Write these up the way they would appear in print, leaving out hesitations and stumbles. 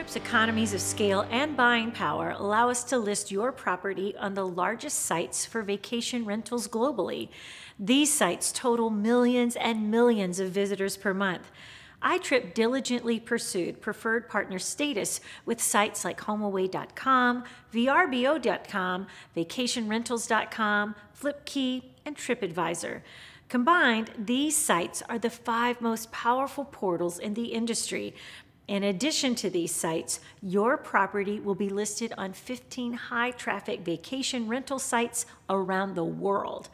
iTrip's economies of scale and buying power allow us to list your property on the largest sites for vacation rentals globally. These sites total millions and millions of visitors per month. iTrip diligently pursued preferred partner status with sites like HomeAway.com, VRBO.com, VacationRentals.com, FlipKey, and TripAdvisor. Combined, these sites are the 5 most powerful portals in the industry. In addition to these sites, your property will be listed on 15 high-traffic vacation rental sites around the world.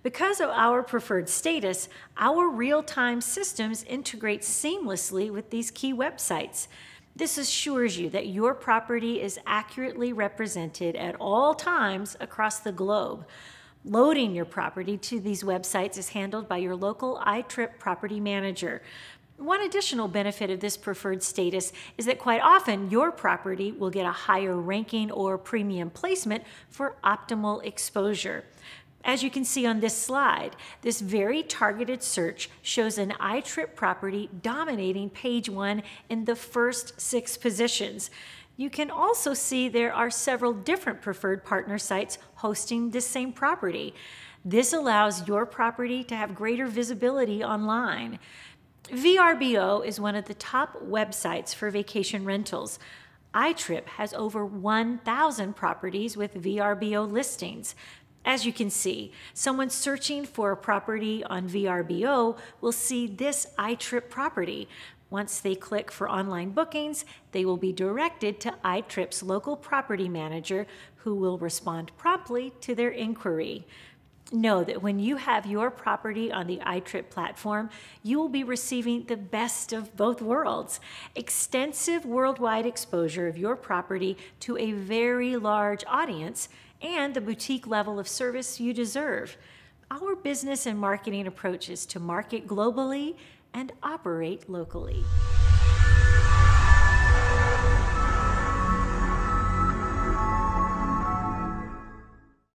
Because of our preferred status, our real-time systems integrate seamlessly with these key websites. This assures you that your property is accurately represented at all times across the globe. Loading your property to these websites is handled by your local iTrip property manager. One additional benefit of this preferred status is that quite often your property will get a higher ranking or premium placement for optimal exposure. As you can see on this slide, this very targeted search shows an iTrip property dominating page 1 in the first 6 positions. You can also see there are several different preferred partner sites hosting this same property. This allows your property to have greater visibility online. VRBO is one of the top websites for vacation rentals. iTrip has over 1,000 properties with VRBO listings. As you can see, someone searching for a property on VRBO will see this iTrip property. Once they click for online bookings, they will be directed to iTrip's local property manager, who will respond promptly to their inquiry. Know that when you have your property on the iTrip platform, you will be receiving the best of both worlds. Extensive worldwide exposure of your property to a very large audience and the boutique level of service you deserve. Our business and marketing approach is to market globally and operate locally.